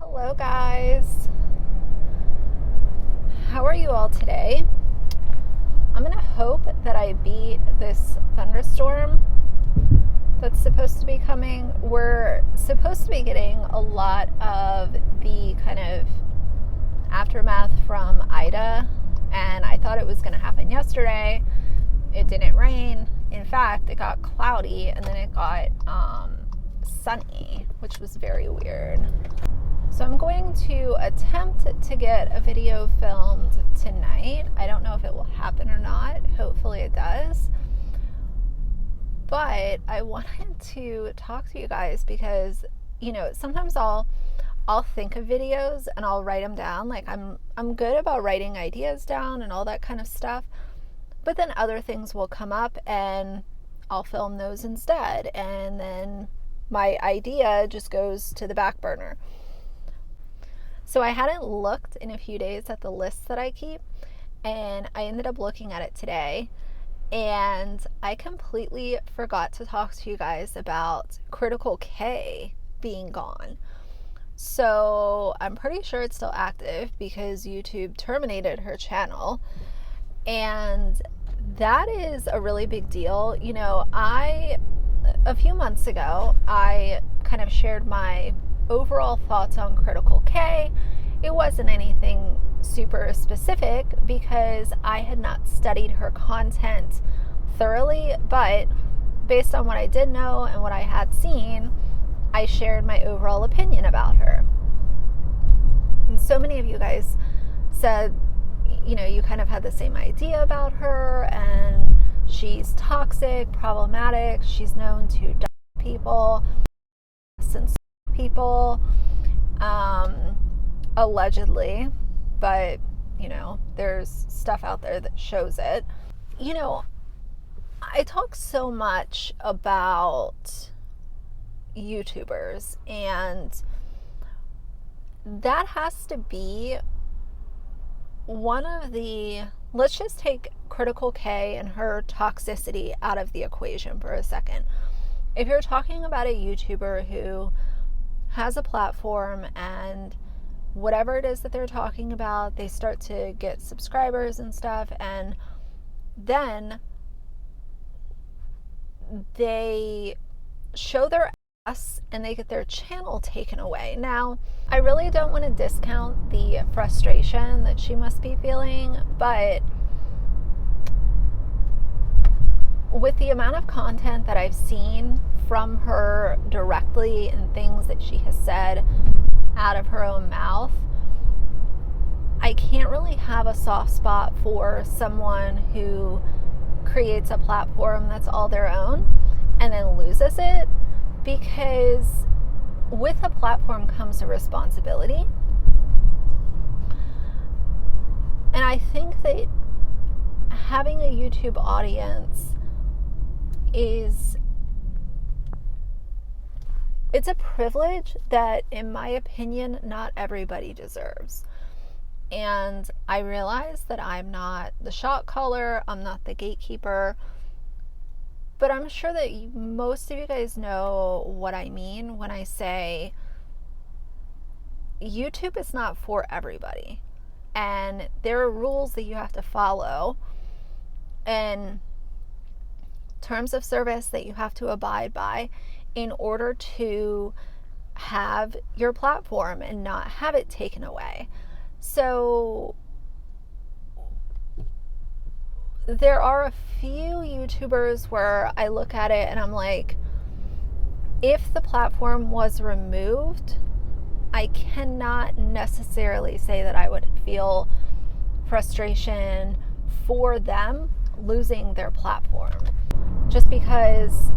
Hello guys, how are you all today? I'm gonna hope that I beat this thunderstorm that's supposed to be coming. We're supposed to be getting a lot of the kind of aftermath from Ida, and I thought it was gonna happen yesterday. It didn't rain. In fact, it got cloudy and then it got sunny, which was very weird. So I'm going to attempt to get a video filmed tonight. I don't know if it will happen or not. Hopefully it does. But I wanted to talk to you guys because, you know, sometimes I'll think of videos and I'll write them down. Like I'm good about writing ideas down and all that kind of stuff. But then other things will come up and I'll film those instead. And then my idea just goes to the back burner. So I hadn't looked in a few days at the lists that I keep, and I ended up looking at it today, and I completely forgot to talk to you guys about Critical K being gone. So I'm pretty sure it's still active because YouTube terminated her channel, and that is a really big deal. You know, a few months ago, I kind of shared my overall thoughts on Critical K. It wasn't anything super specific because I had not studied her content thoroughly, but based on what I did know and what I had seen, I shared my overall opinion about her. And so many of you guys said, you know, you kind of had the same idea about her, and she's toxic, problematic, she's known to dump people, since people, allegedly, but you know, there's stuff out there that shows it. You know, I talk so much about YouTubers, and that has to be one of the, let's just take Critical K and her toxicity out of the equation for a second. If you're talking about a YouTuber who has a platform and whatever it is that they're talking about, they start to get subscribers and stuff, and then they show their ass and they get their channel taken away. Now, I really don't want to discount the frustration that she must be feeling, but with the amount of content that I've seen from her directly and things that she has said out of her own mouth, I can't really have a soft spot for someone who creates a platform that's all their own and then loses it, because with a platform comes a responsibility. And I think that having a YouTube audience it's a privilege that, in my opinion, not everybody deserves. And I realize that I'm not the shot caller, I'm not the gatekeeper, but I'm sure that most of you guys know what I mean when I say YouTube is not for everybody. And there are rules that you have to follow and terms of service that you have to abide by in order to have your platform and not have it taken away. So there are a few YouTubers where I look at it and I'm like, if the platform was removed, I cannot necessarily say that I would feel frustration for them losing their platform. Just because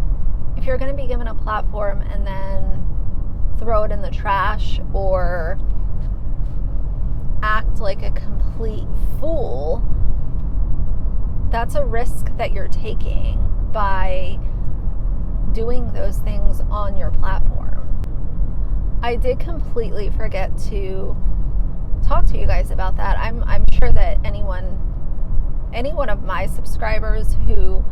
if you're going to be given a platform and then throw it in the trash or act like a complete fool, that's a risk that you're taking by doing those things on your platform. I did completely forget to talk to you guys about that. I'm sure that any one of my subscribers who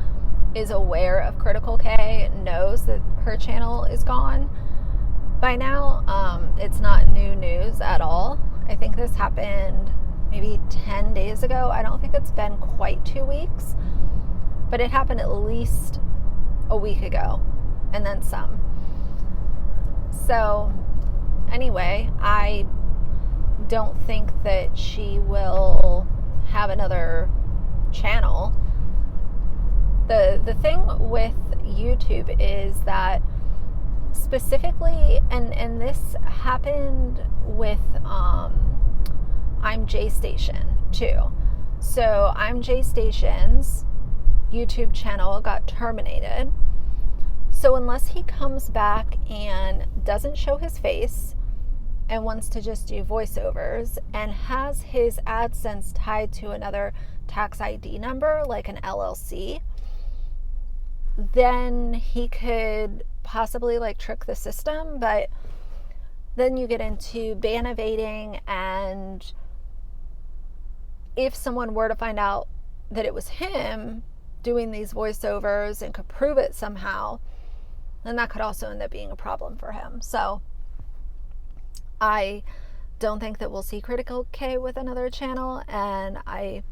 is aware of Critical K knows that her channel is gone. By now, it's not new news at all. I think this happened maybe 10 days ago. I don't think it's been quite 2 weeks, but it happened at least a week ago and then some. So anyway, I don't think that she will have another channel. The thing with YouTube is that specifically, and this happened with I'm J Station too. So I'm J Station's YouTube channel got terminated. So unless he comes back and doesn't show his face and wants to just do voiceovers and has his AdSense tied to another tax ID number like an LLC, then he could possibly like trick the system. But then you get into ban evading, and if someone were to find out that it was him doing these voiceovers and could prove it somehow, then that could also end up being a problem for him. So I don't think that we'll see Critical K with another channel, and I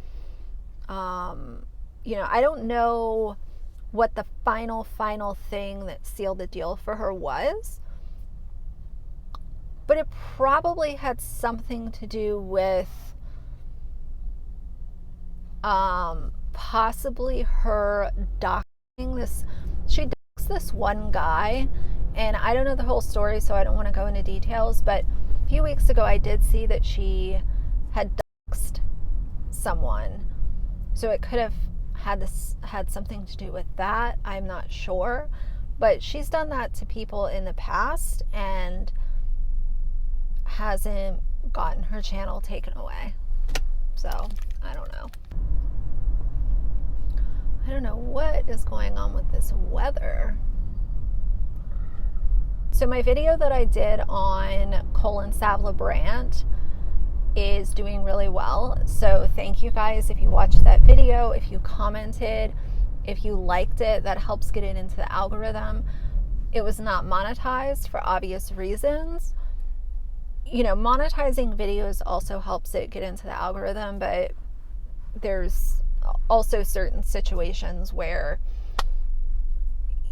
don't know what the final thing that sealed the deal for her was, but it probably had something to do with possibly her doxing this. She doxed this one guy, and I don't know the whole story, so I don't want to go into details, but a few weeks ago I did see that she had doxed someone. So it could have had something to do with that. I'm not sure. But she's done that to people in the past and hasn't gotten her channel taken away. So I don't know. I don't know what is going on with this weather. So my video that I did on Colin Savla-Brandt is doing really well. So thank you guys if you watched that video, if you commented, if you liked it. That helps get it into the algorithm. It was not monetized for obvious reasons. You know, monetizing videos also helps it get into the algorithm, but there's also certain situations where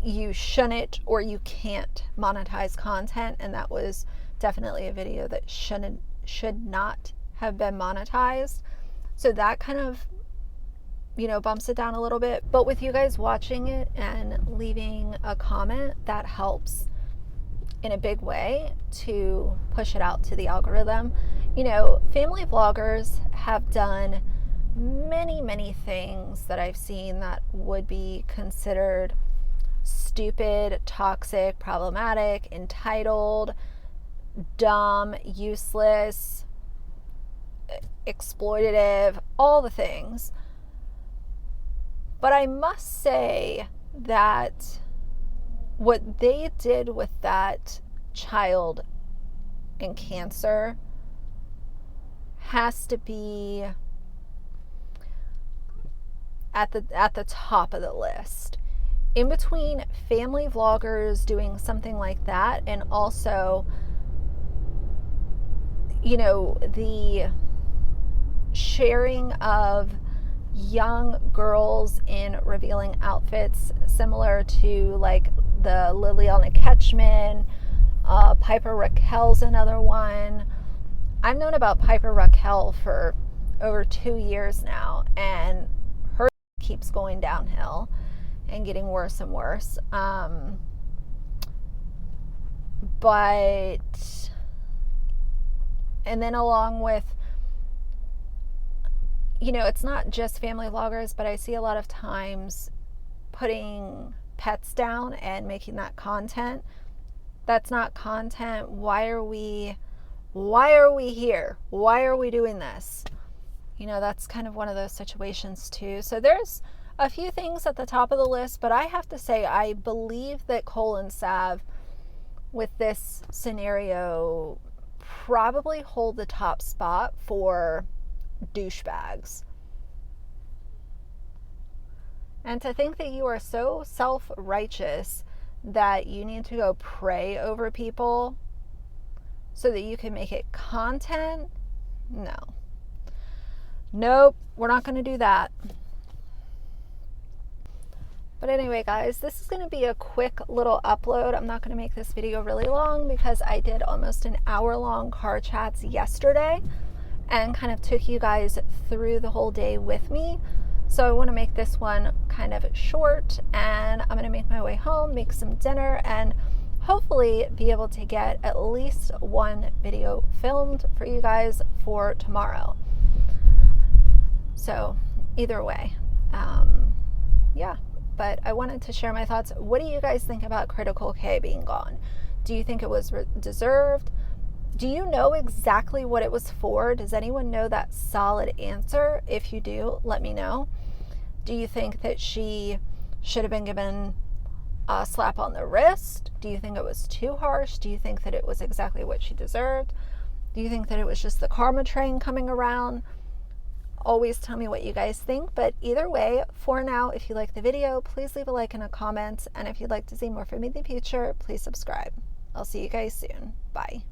you shouldn't or you can't monetize content, and that was definitely a video that should not have been monetized. So that kind of, bumps it down a little bit. But with you guys watching it and leaving a comment, that helps in a big way to push it out to the algorithm. Family vloggers have done many things that I've seen that would be considered stupid, toxic, problematic, entitled, dumb, useless, exploitative, all the things. But I must say that what they did with that child in cancer has to be at the top of the list. In between family vloggers doing something like that and also, the sharing of young girls in revealing outfits similar to like the Liliana Ketchman, Piper Raquel's another one. I've known about Piper Raquel for over 2 years now, and her keeps going downhill and getting worse and worse. And then along with, it's not just family vloggers, but I see a lot of times putting pets down and making that content. That's not content. Why are we here? Why are we doing this? That's kind of one of those situations too. So there's a few things at the top of the list, but I have to say I believe that Colin Sav with this scenario probably hold the top spot for douchebags. And to think that you are so self-righteous that you need to go pray over people so that you can make it content? No. Nope, we're not going to do that. But anyway, guys, this is going to be a quick little upload. I'm not going to make this video really long because I did almost an hour-long car chats yesterday and kind of took you guys through the whole day with me. So I want to make this one kind of short, and I'm going to make my way home, make some dinner, and hopefully be able to get at least one video filmed for you guys for tomorrow. So either way, yeah. But I wanted to share my thoughts. What do you guys think about Critical K being gone? Do you think it was deserved? Do you know exactly what it was for? Does anyone know that solid answer? If you do, let me know. Do you think that she should have been given a slap on the wrist? Do you think it was too harsh? Do you think that it was exactly what she deserved? Do you think that it was just the karma train coming around? Always tell me what you guys think, but either way, for now, if you like the video, please leave a like and a comment, and if you'd like to see more from me in the future, please subscribe. I'll see you guys soon. Bye.